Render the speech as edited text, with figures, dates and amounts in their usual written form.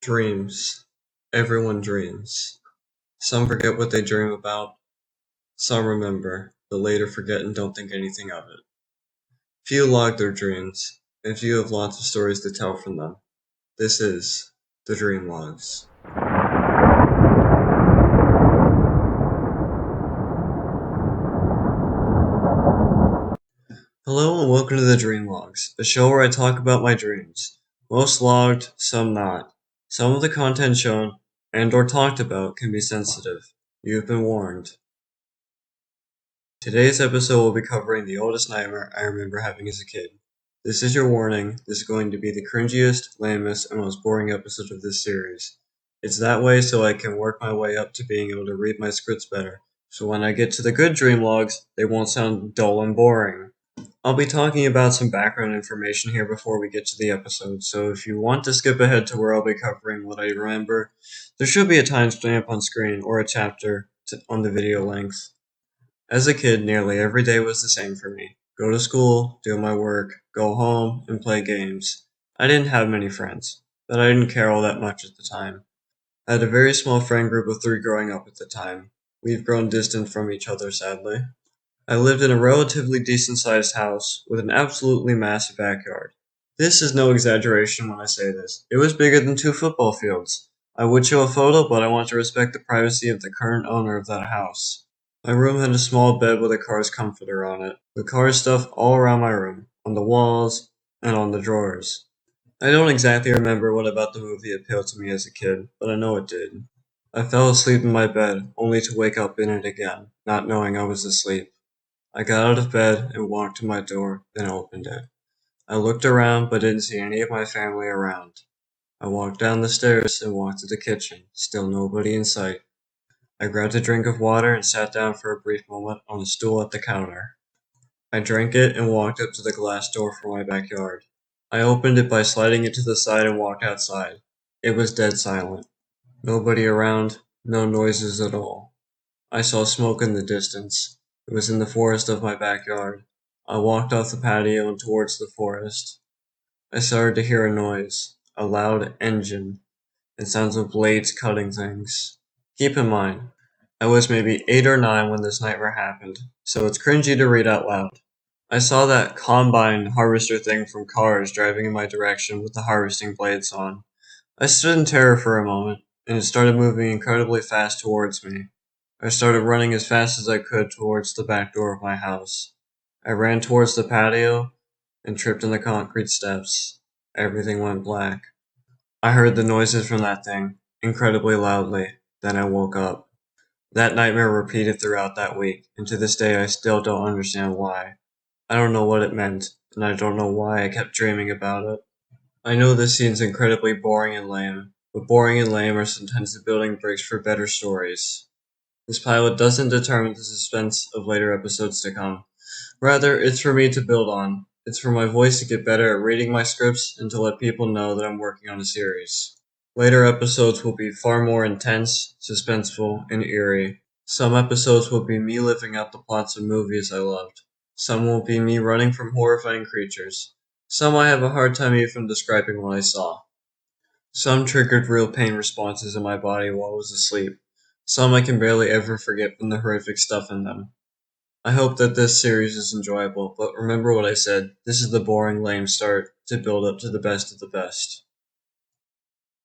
Dreams. Everyone dreams. Some forget what they dream about. Some remember, but later forget and don't think anything of it. Few log their dreams, and few have lots of stories to tell from them. This is the Dream Logs. Hello and welcome to the Dream Logs, a show where I talk about my dreams. Most logged, some not. Some of the content shown and or talked about can be sensitive. You have been warned. Today's episode will be covering the oldest nightmare I remember having as a kid. This is your warning. This is going to be the cringiest, lamest, and most boring episode of this series. It's that way so I can work my way up to being able to read my scripts better. So when I get to the good dream logs, they won't sound dull and boring. I'll be talking about some background information here before we get to the episode, so if you want to skip ahead to where I'll be covering what I remember, there should be a timestamp on screen or a chapter on the video length. As a kid, nearly every day was the same for me. Go to school, do my work, go home, and play games. I didn't have many friends, but I didn't care all that much at the time. I had a very small friend group of 3 growing up at the time. We've grown distant from each other, sadly. I lived in a relatively decent-sized house with an absolutely massive backyard. This is no exaggeration when I say this. It was bigger than 2 football fields. I would show a photo, but I want to respect the privacy of the current owner of that house. My room had a small bed with a car's comforter on it, with Cars stuff all around my room, on the walls, and on the drawers. I don't exactly remember what about the movie appealed to me as a kid, but I know it did. I fell asleep in my bed, only to wake up in it again, not knowing I was asleep. I got out of bed and walked to my door, then opened it. I looked around but didn't see any of my family around. I walked down the stairs and walked to the kitchen, still nobody in sight. I grabbed a drink of water and sat down for a brief moment on a stool at the counter. I drank it and walked up to the glass door for my backyard. I opened it by sliding it to the side and walked outside. It was dead silent. Nobody around, no noises at all. I saw smoke in the distance. It was in the forest of my backyard. I walked off the patio and towards the forest. I started to hear a noise, a loud engine, and sounds of blades cutting things. Keep in mind, I was maybe 8 or 9 when this nightmare happened, so it's cringy to read out loud. I saw that combine harvester thing from Cars driving in my direction with the harvesting blades on. I stood in terror for a moment, and it started moving incredibly fast towards me. I started running as fast as I could towards the back door of my house. I ran towards the patio and tripped on the concrete steps. Everything went black. I heard the noises from that thing, incredibly loudly. Then I woke up. That nightmare repeated throughout that week, and to this day I still don't understand why. I don't know what it meant, and I don't know why I kept dreaming about it. I know this seems incredibly boring and lame, but boring and lame are sometimes the building bricks for better stories. This pilot doesn't determine the suspense of later episodes to come. Rather, it's for me to build on. It's for my voice to get better at reading my scripts and to let people know that I'm working on a series. Later episodes will be far more intense, suspenseful, and eerie. Some episodes will be me living out the plots of movies I loved. Some will be me running from horrifying creatures. Some I have a hard time even describing what I saw. Some triggered real pain responses in my body while I was asleep. Some I can barely ever forget from the horrific stuff in them. I hope that this series is enjoyable, but remember what I said, this is the boring, lame start to build up to the best of the best.